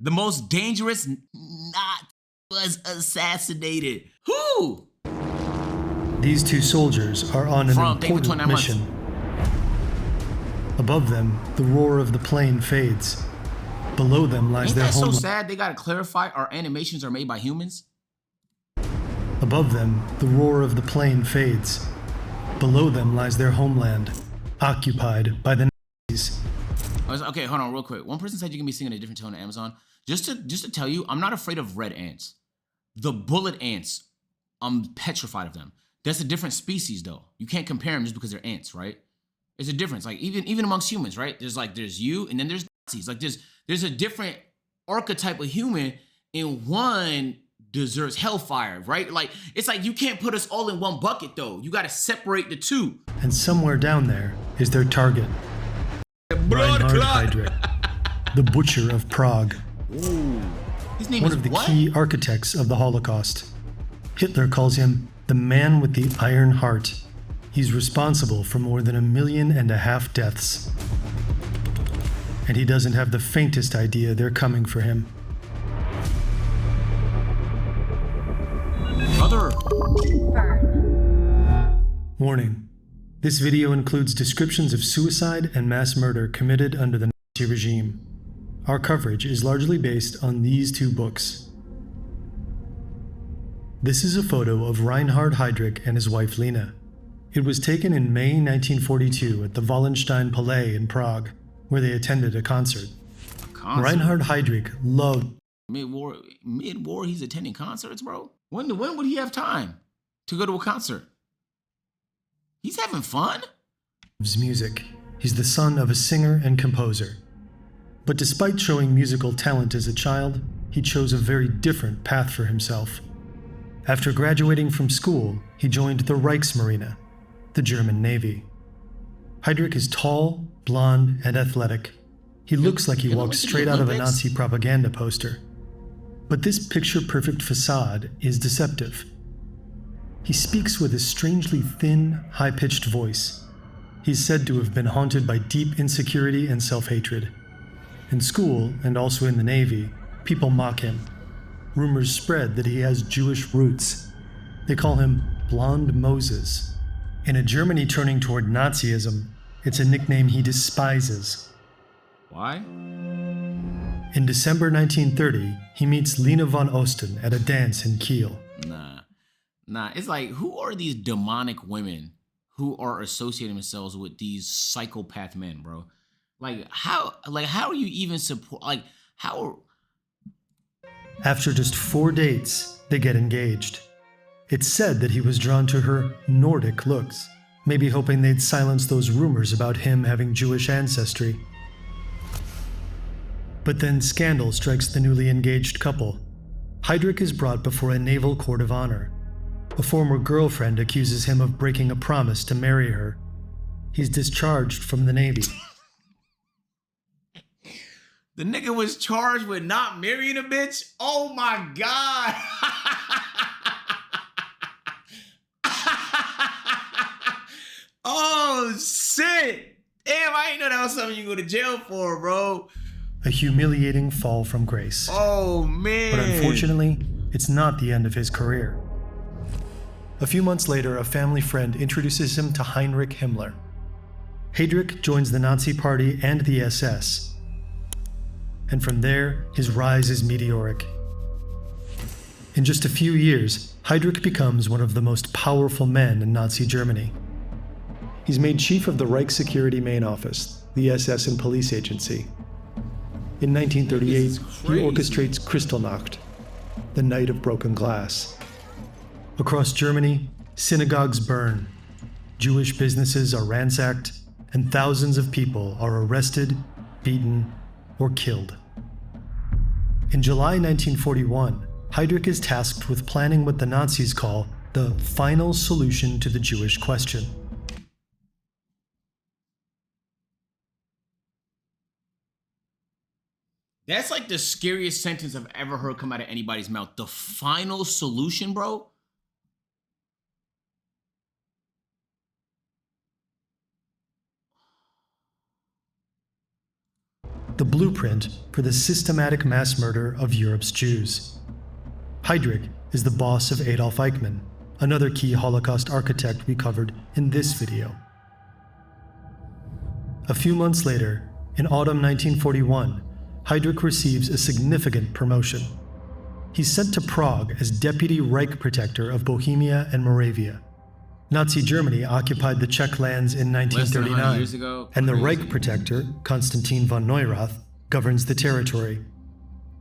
The most dangerous Nazi was assassinated. Who? These two soldiers are on an important mission. Above them, the roar of the plane fades. Below them lies their homeland. Ain't that so sad? They gotta clarify our animations are made by humans. Above them, the roar of the plane fades. Below them lies their homeland, occupied by the Nazis. Okay, hold on real quick. One person said you can be singing a different tone on Amazon. Just to tell you, I'm not afraid of red ants. The bullet ants, I'm petrified of them. That's a different species though. You can't compare them just because they're ants, right? There's a difference. Like even amongst humans, right? There's you and then there's Nazis. Like there's a different archetype of human, and one deserves hellfire, right? Like it's like you can't put us all in one bucket though. You gotta separate the two. And somewhere down there is their target. Reinhard Heydrich, the Butcher of Prague. Ooh. His name One is of the what? key architects of the Holocaust. Hitler calls him the man with the iron heart. He's responsible for more than 1.5 million deaths. And he doesn't have the faintest idea they're coming for him. Warning. This video includes descriptions of suicide and mass murder committed under the Nazi regime. Our coverage is largely based on these two books. This is a photo of Reinhard Heydrich and his wife Lena. It was taken in May 1942 at the Wallenstein Palais in Prague, where they attended a concert. Reinhard Heydrich loved Mid-war, he's attending concerts, bro? When would he have time to go to a concert? He's having fun? Music. He's the son of a singer and composer. But despite showing musical talent as a child, he chose a very different path for himself. After graduating from school, he joined the Reichsmarine, the German Navy. Heydrich is tall, blonde, and athletic. He looks like he walked straight out of a Nazi propaganda poster. But this picture-perfect facade is deceptive. He speaks with a strangely thin, high-pitched voice. He's said to have been haunted by deep insecurity and self-hatred. In school, and also in the Navy, people mock him. Rumors spread that he has Jewish roots. They call him Blonde Moses. In a Germany turning toward Nazism, it's a nickname he despises. Why? In December 1930, he meets Lena von Osten at a dance in Kiel. Nah, it's like, who are these demonic women who are associating themselves with these psychopath men, bro? How are you even After just 4 dates, they get engaged. It's said that he was drawn to her Nordic looks, maybe hoping they'd silence those rumors about him having Jewish ancestry. But then scandal strikes the newly engaged couple. Heydrich is brought before a naval court of honor. A former girlfriend accuses him of breaking a promise to marry her. He's discharged from the Navy. The nigga was charged with not marrying a bitch? Oh my God. Oh shit. Damn, I didn't know that was something you go to jail for, bro. A humiliating fall from grace. Oh man. But unfortunately, it's not the end of his career. A few months later, a family friend introduces him to Heinrich Himmler. Heydrich joins the Nazi Party and the SS. And from there, his rise is meteoric. In just a few years, Heydrich becomes one of the most powerful men in Nazi Germany. He's made chief of the Reich Security Main Office, the SS and police agency. In 1938, he orchestrates Kristallnacht, the Night of Broken Glass. Across Germany, synagogues burn, Jewish businesses are ransacked, and thousands of people are arrested, beaten, or killed. In July 1941, Heydrich is tasked with planning what the Nazis call the final solution to the Jewish question. That's like the scariest sentence I've ever heard come out of anybody's mouth. The final solution, bro? The the blueprint for the systematic mass murder of Europe's Jews. Heydrich is the boss of Adolf Eichmann, another key Holocaust architect we covered in this video. A few months later, in autumn 1941, Heydrich receives a significant promotion. He's sent to Prague as Deputy Reich Protector of Bohemia and Moravia. Nazi Germany occupied the Czech lands in 1939, and the Reich Protector, Konstantin von Neurath, governs the territory.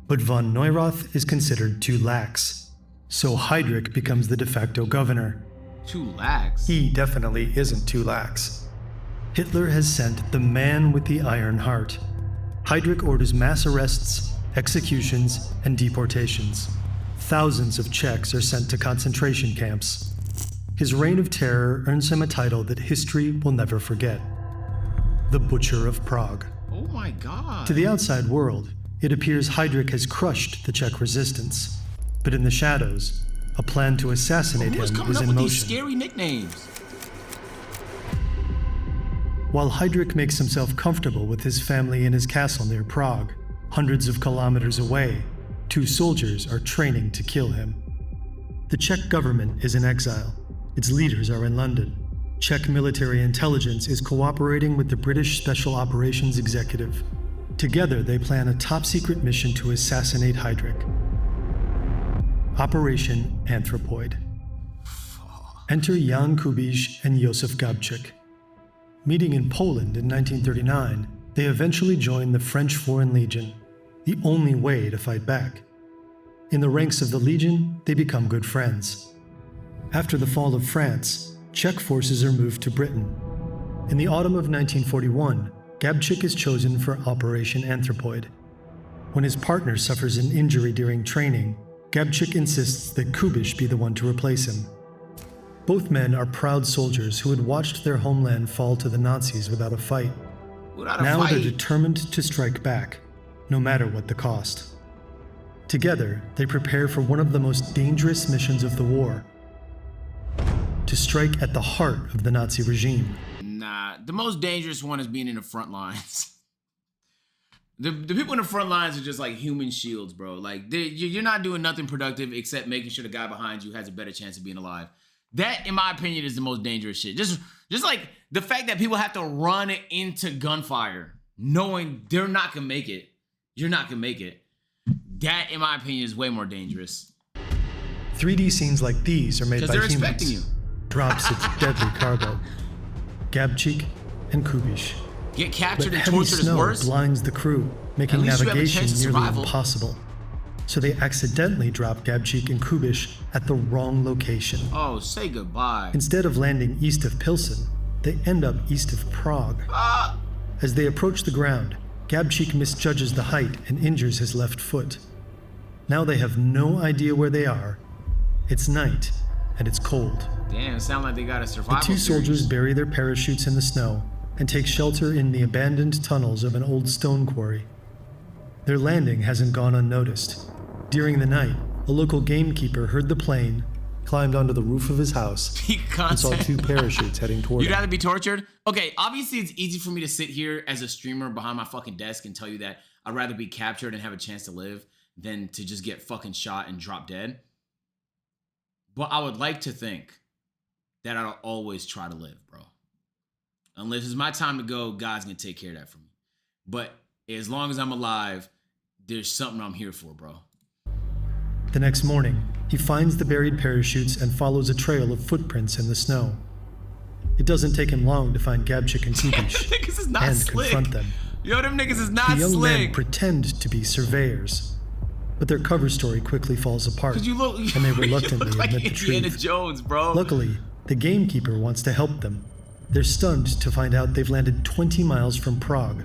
But von Neurath is considered too lax, so Heydrich becomes the de facto governor. Too lax? He definitely isn't too lax. Hitler has sent the man with the iron heart. Heydrich orders mass arrests, executions, and deportations. Thousands of Czechs are sent to concentration camps. His reign of terror earns him a title that history will never forget: the Butcher of Prague. Oh my God. To the outside world, it appears Heydrich has crushed the Czech resistance. But in the shadows, a plan to assassinate him is in motion. Who's coming up with these scary nicknames? While Heydrich makes himself comfortable with his family in his castle near Prague, hundreds of kilometers away, two soldiers are training to kill him. The Czech government is in exile. Its leaders are in London. Czech military intelligence is cooperating with the British Special Operations Executive. Together, they plan a top-secret mission to assassinate Heydrich. Operation Anthropoid. Enter Jan Kubiš and Josef Gabčík. Meeting in Poland in 1939, they eventually join the French Foreign Legion, the only way to fight back. In the ranks of the Legion, they become good friends. After the fall of France, Czech forces are moved to Britain. In the autumn of 1941, Gabčík is chosen for Operation Anthropoid. When his partner suffers an injury during training, Gabčík insists that Kubiš be the one to replace him. Both men are proud soldiers who had watched their homeland fall to the Nazis without a fight. Now they're determined to strike back, no matter what the cost. Together, they prepare for one of the most dangerous missions of the war: to strike at the heart of the Nazi regime. Nah, the most dangerous one is being in the front lines. The people in the front lines are just like human shields, bro. Like, you're not doing nothing productive except making sure the guy behind you has a better chance of being alive. That, in my opinion, is the most dangerous shit. Just like the fact that people have to run into gunfire knowing they're not gonna make it. You're not gonna make it. That, in my opinion, is way more dangerous. 3D scenes like these are made by humans. Because they're expecting you. Drops its deadly cargo. Gabčík and Kubiš. Get captured and heavy tortured is snow worse. blinds the crew, making navigation nearly impossible. So they accidentally drop Gabčík and Kubiš at the wrong location. Oh, say goodbye. Instead of landing east of Pilsen, they end up east of Prague. As they approach the ground, Gabčík misjudges the height and injures his left foot. Now they have no idea where they are. It's night, and it's cold. Damn, it sounds like they got a survival The two series. soldiers bury their parachutes in the snow and take shelter in the abandoned tunnels of an old stone quarry. Their landing hasn't gone unnoticed. During the night, a local gamekeeper heard the plane, climbed onto the roof of his house, and saw two parachutes heading toward him. You'd rather be tortured? Okay, obviously it's easy for me to sit here as a streamer behind my fucking desk and tell you that I'd rather be captured and have a chance to live than to just get fucking shot and drop dead. But I would like to think that I'll always try to live, bro. Unless it's my time to go, God's gonna take care of that for me. But as long as I'm alive, there's something I'm here for, bro. The next morning, he finds the buried parachutes and follows a trail of footprints in the snow. It doesn't take him long to find Gabčík and Kubiš and confront them. Yo, them niggas is not slick. The young men pretend to be surveyors, but their cover story quickly falls apart, and they reluctantly admit the truth. Jones, bro. Luckily, the gamekeeper wants to help them. They're stunned to find out they've landed 20 miles from Prague,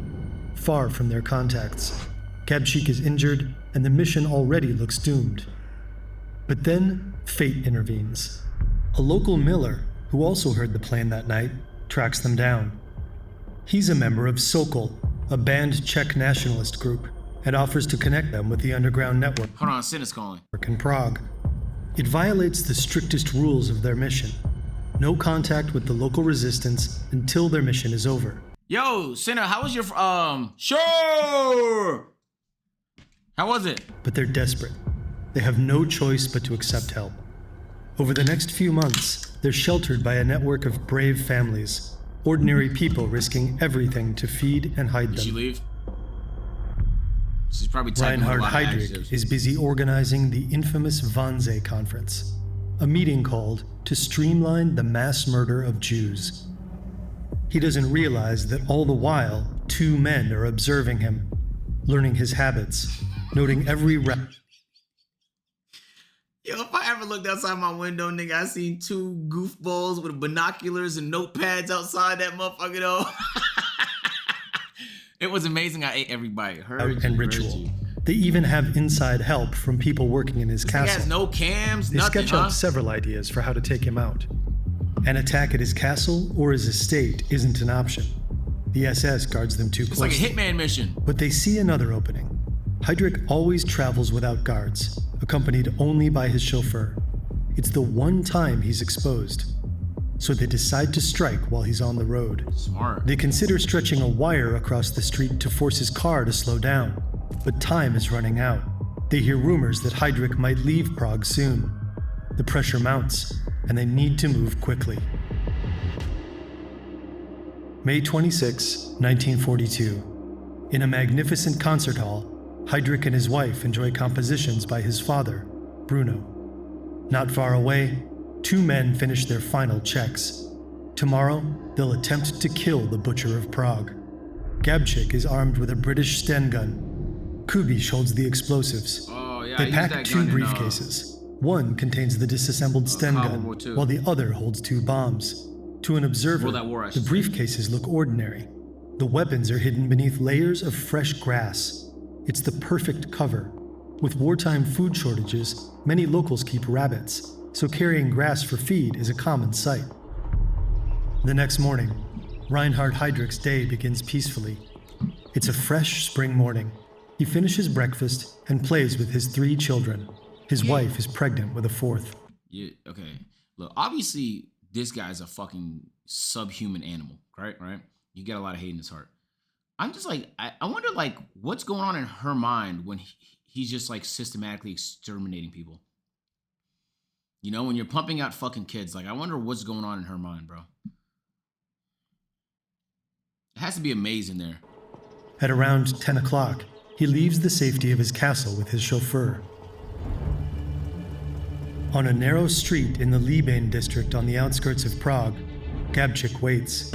far from their contacts. Gabčík is injured, and the mission already looks doomed. But then, fate intervenes. A local miller, who also heard the plane that night, tracks them down. He's a member of Sokol, a banned Czech nationalist group, and offers to connect them with the underground network. Hold on, Sin is calling. In Prague. It violates the strictest rules of their mission. No contact with the local resistance until their mission is over. Yo, Sinner, how was your Sure. How was it? But they're desperate. They have no choice but to accept help. Over the next few months, they're sheltered by a network of brave families, ordinary people risking everything to feed and hide Did she them. leave? She's probably typing Reinhard a lot of Heydrich adjectives. is busy organizing the infamous Wannsee Conference, a meeting called to streamline the mass murder of Jews. He doesn't realize that all the while, two men are observing him, learning his habits, noting every Yo, if I ever looked outside my window, nigga, I seen two goofballs with binoculars and notepads outside that motherfucker, though. It was amazing. I ate every bite. Heard and you, ritual. heard you. They even have inside help from people working in his He castle. has no cams, They nothing, sketch huh? out several ideas for how to take him out. An attack at his castle or his estate isn't an option. The SS guards them too It's like a closely. hitman mission. But they see another opening. Heydrich always travels without guards, accompanied only by his chauffeur. It's the one time he's exposed. So they decide to strike while he's on the road. Smart. They consider stretching a wire across the street to force his car to slow down, but time is running out. They hear rumors that Heydrich might leave Prague soon. The pressure mounts, and they need to move quickly. May 26, 1942. In a magnificent concert hall, Heydrich and his wife enjoy compositions by his father, Bruno. Not far away, two men finish their final checks. Tomorrow, they'll attempt to kill the Butcher of Prague. Gabčík is armed with a British Sten gun. Kubiš holds the explosives. Oh, yeah, I They used pack that two gun in, briefcases. One contains the disassembled Sten World gun, War II. while the other holds two bombs. To an observer, World at War, I the should say. briefcases look ordinary. The weapons are hidden beneath layers of fresh grass. It's the perfect cover. With wartime food shortages, many locals keep rabbits, so carrying grass for feed is a common sight. The next morning, Reinhard Heydrich's day begins peacefully. It's a fresh spring morning. He finishes breakfast and plays with his 3 children. His wife is pregnant with a 4th. Yeah, okay. Look, obviously, this guy's a fucking subhuman animal, right? Right? You get a lot of hate in his heart. I'm just like, I wonder, like, what's going on in her mind when he's just, like, systematically exterminating people. You know, when you're pumping out fucking kids, like, I wonder what's going on in her mind, bro. It has to be amazing there. At around 10 o'clock, he leaves the safety of his castle with his chauffeur. On a narrow street in the Liebane district on the outskirts of Prague, Gabčík waits.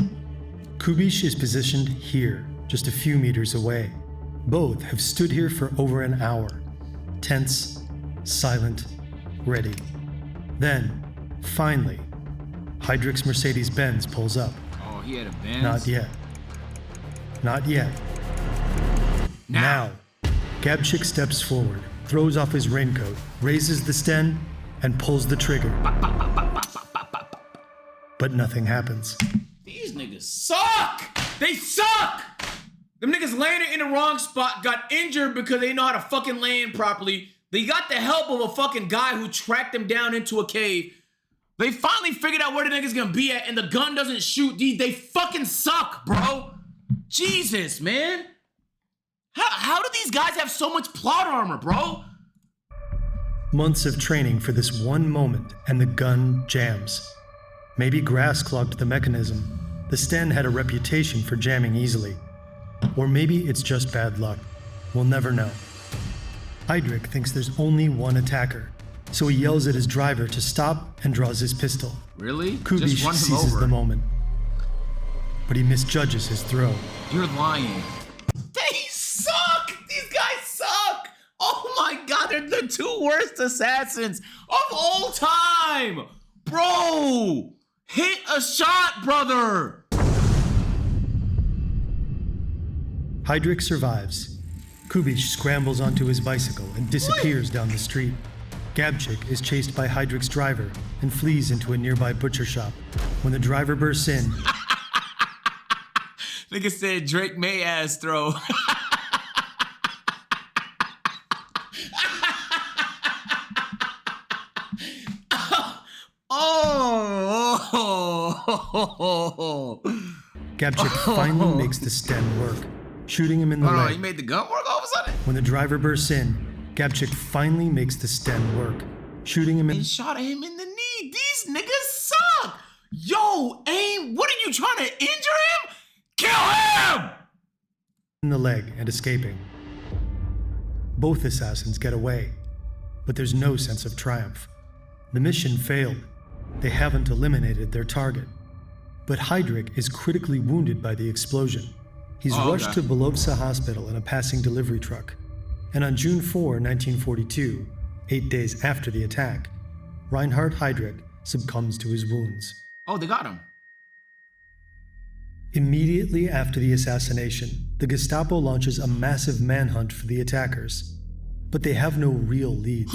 Kubiš is positioned here, just a few meters away. Both have stood here for over an hour, tense, silent, ready. Then, finally, Heydrich's Mercedes-Benz pulls up. Oh, he had a Benz? Not yet. Not yet. Now, Gabčík steps forward, throws off his raincoat, raises the Sten, and pulls the trigger. But nothing happens. These niggas suck! They suck! Them niggas landed in the wrong spot, got injured because they know how to fucking land properly. They got the help of a fucking guy who tracked them down into a cave. They finally figured out where the nigga's gonna be at, and the gun doesn't shoot. They fucking suck, bro. Jesus, man. How do these guys have so much plot armor, bro? Months of training for this one moment, and the gun jams. Maybe grass clogged the mechanism. The Sten had a reputation for jamming easily. Or maybe it's just bad luck. We'll never know. Heydrich thinks there's only one attacker, so he yells at his driver to stop and draws his pistol. Really? Kubiš Just run him seizes over. the moment. But he misjudges his throw. You're lying. They suck! These guys suck! Oh my god, they're the 2 worst assassins of all time! Bro! Hit a shot, brother! Heydrich survives. Kubiš scrambles onto his bicycle and disappears down the street. Gabčík is chased by Heydrich's driver and flees into a nearby butcher shop. When the driver bursts in, Nigga said Drake May ass throw. Oh. Gabchik finally makes the Sten work, shooting him in the leg. He made the gun work all of a sudden? When the driver bursts in, Gabchik finally makes the Sten work, shooting him in. And shot him in the knee. These niggas suck. Yo, aim. What are you trying to injure him? Kill him! In the leg and escaping. Both assassins get away, but there's no sense of triumph. The mission failed. They haven't eliminated their target. But Heydrich is critically wounded by the explosion. He's rushed to Belovsa Hospital in a passing delivery truck. And on June 4, 1942, 8 days after the attack, Reinhard Heydrich succumbs to his wounds. Oh, they got him. Immediately after the assassination, the Gestapo launches a massive manhunt for the attackers. But they have no real leads.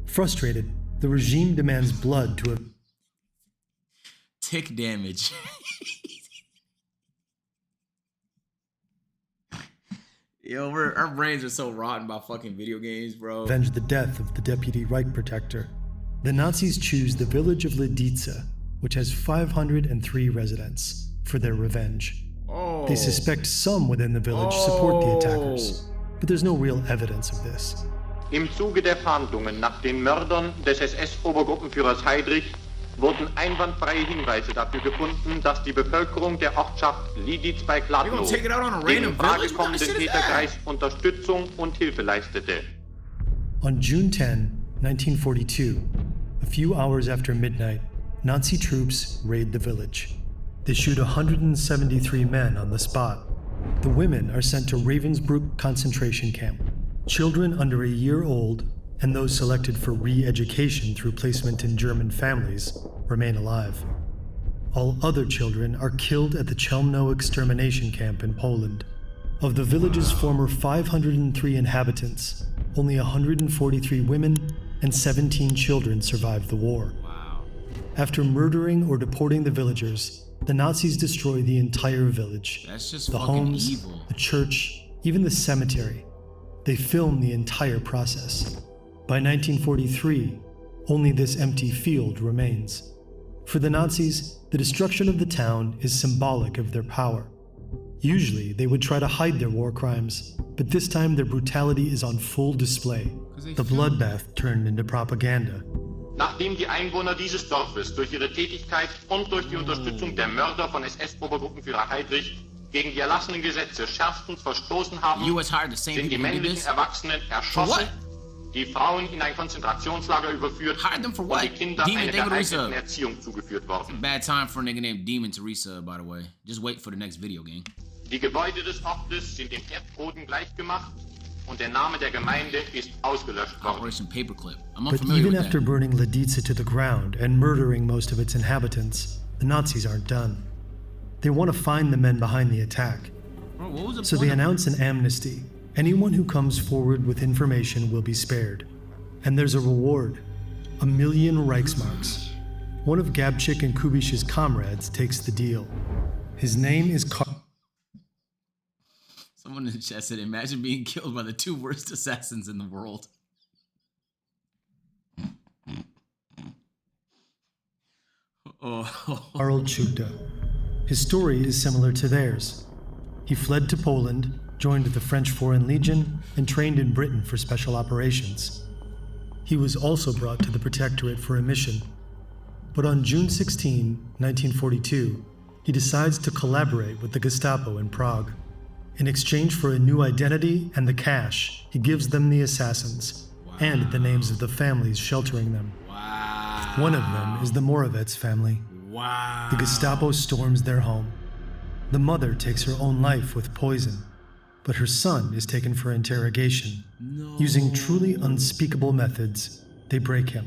Frustrated, the regime demands blood to tick damage. Yo, our brains are so rotten by fucking video games, bro. Avenge the death of the deputy Reich protector. The Nazis choose the village of Lidice, which has 503 residents, for their revenge. They suspect some within the village support the attackers, but there's no real evidence of this. Im Zuge der Fahndungen nach den Mördern des SS-Obergruppenführers Heydrich wurden einwandfreie Hinweise dafür gefunden, dass die Bevölkerung der Ortschaft Lidice bei Kladno dem in Frage kommenden Täterkreis Unterstützung und Hilfe leistete. On June 10, 1942, a few hours after midnight, Nazi troops raid the village. They shoot 173 men on the spot. The women are sent to Ravensbrück concentration camp. Children under a year old and those selected for re-education through placement in German families remain alive. All other children are killed at the Chelmno extermination camp in Poland. Of the village's former 503 inhabitants, only 143 women and 17 children survived the war. After murdering or deporting the villagers, the Nazis destroy the entire village. That's just the fucking homes, evil. the church, even the cemetery. They film the entire process. By 1943, only this empty field remains. For the Nazis, the destruction of the town is symbolic of their power. Usually, they would try to hide their war crimes, but this time their brutality is on full display. The bloodbath turned into propaganda. Nachdem die Einwohner dieses Dorfes durch ihre Tätigkeit und durch die Unterstützung der Mörder von SS-Obergruppenführer Heydrich gegen die erlassenen Gesetze schärfstens verstoßen haben, sind die männlichen Erwachsenen erschossen, die Frauen in ein Konzentrationslager überführt und die Kinder einer geeigneten Erziehung zugeführt worden. Bad time for a nigga named Demon Teresa, by the way. Just wait for the next video game. Die Gebäude des Ortes sind dem Erdboden gleichgemacht und der Name der Gemeinde ist ausgelöscht worden. Operation Paperclip. I'm But unfamiliar even with after that. burning Lidice to the ground and murdering most of its inhabitants, the Nazis aren't done. They want to find the men behind the attack. Bro, what was the So point they of- announce an amnesty. Anyone who comes forward with information will be spared. And there's a reward, 1 million Reichsmarks. One of Gabchik and Kubish's comrades takes the deal. His name is Someone in the chat said, imagine being killed by the two worst assassins in the world. Karl Chukta. His story is similar to theirs. He fled to Poland, joined the French Foreign Legion, and trained in Britain for special operations. He was also brought to the Protectorate for a mission. But on June 16, 1942, he decides to collaborate with the Gestapo in Prague. In exchange for a new identity and the cash, he gives them the assassins and the names of the families sheltering them. Wow. One of them is the Moravets family. Wow. The Gestapo storms their home. The mother takes her own life with poison, but her son is taken for interrogation. Using truly unspeakable methods, they break him.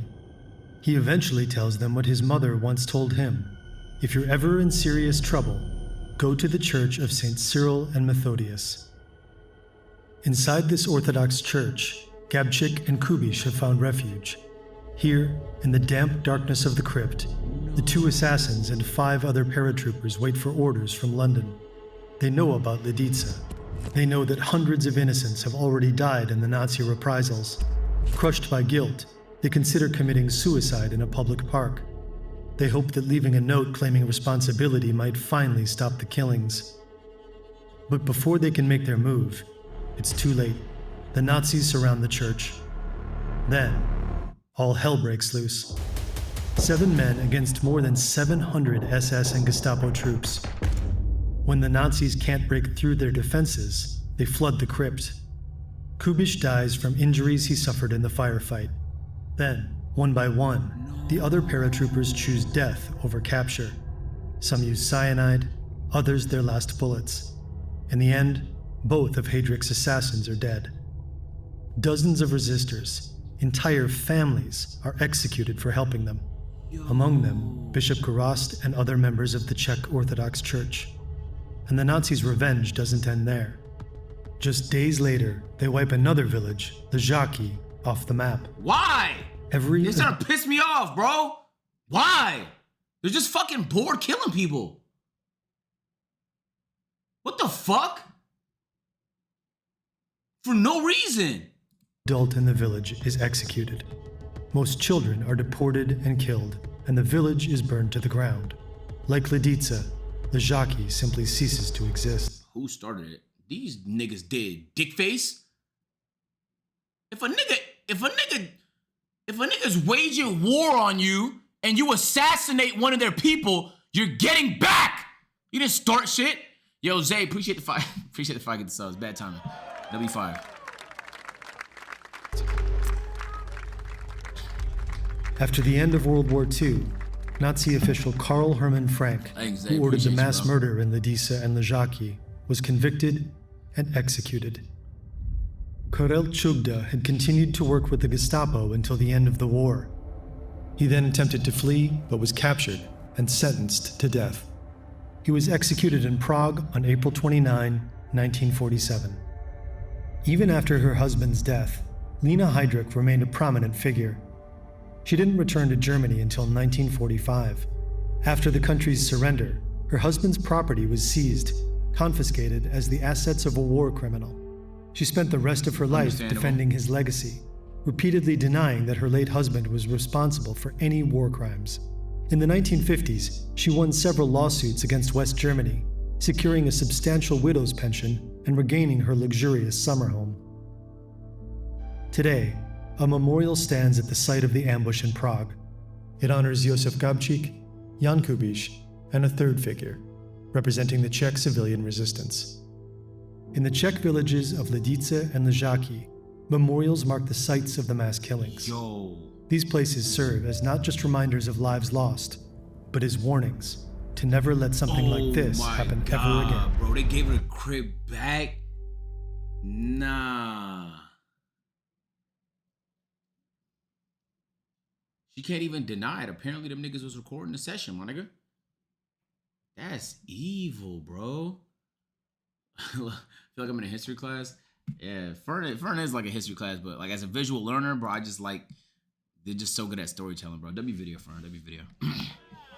He eventually tells them what his mother once told him: if you're ever in serious trouble, go to the church of St. Cyril and Methodius. Inside this Orthodox church, Gabchik and Kubish have found refuge. Here, in the damp darkness of the crypt, the two assassins and 5 other paratroopers wait for orders from London. They know about Lidice. They know that hundreds of innocents have already died in the Nazi reprisals. Crushed by guilt, they consider committing suicide in a public park. They hoped that leaving a note claiming responsibility might finally stop the killings. But before they can make their move, it's too late. The Nazis surround the church. Then, all hell breaks loose. 7 men against more than 700 SS and Gestapo troops. When the Nazis can't break through their defenses, they flood the crypt. Kubisch dies from injuries he suffered in the firefight. Then, one by one, the other paratroopers choose death over capture. Some use cyanide, others their last bullets. In the end, both of Heydrich's assassins are dead. Dozens of resistors, entire families, are executed for helping them. Among them, Bishop Kurast and other members of the Czech Orthodox Church. And the Nazis' revenge doesn't end there. Just days later, they wipe another village, the Žáky, off the map. Why? They're starting to piss me off, bro. Why? They're just fucking bored killing people. What the fuck? For no reason. Adult in the village is executed. Most children are deported and killed, and the village is burned to the ground. Like Lidice, the Žáky simply ceases to exist. Who started it? These niggas did. Dickface? If a nigga's waging war on you and you assassinate one of their people, you're getting back. You didn't start shit. Yo, Zay, appreciate the five. Appreciate the 5 get the subs. Bad timing. W5. After the end of World War II, Nazi official Karl Hermann Frank, who ordered the mass murder in Lidice and the Žáky, was convicted and executed. Karel Čugda had continued to work with the Gestapo until the end of the war. He then attempted to flee, but was captured and sentenced to death. He was executed in Prague on April 29, 1947. Even after her husband's death, Lena Heydrich remained a prominent figure. She didn't return to Germany until 1945. After the country's surrender, her husband's property was seized, confiscated as the assets of a war criminal. She spent the rest of her life defending his legacy, repeatedly denying that her late husband was responsible for any war crimes. In the 1950s, she won several lawsuits against West Germany, securing a substantial widow's pension and regaining her luxurious summer home. Today, a memorial stands at the site of the ambush in Prague. It honors Josef Gabčík, Jan Kubiš, and a third figure, representing the Czech civilian resistance. In the Czech villages of Lidice and the Žáky, memorials mark the sites of the mass killings. These places serve as not just reminders of lives lost, but as warnings to never let something like this happen ever again. Bro, they gave her a crib back? Nah. She can't even deny it. Apparently them niggas was recording the session, my nigga. That's evil, bro. I feel like I'm in a history class. Yeah, Fern is like a history class, but like as a visual learner, bro, I just like, they're just so good at storytelling, bro. W video, Fern, W video.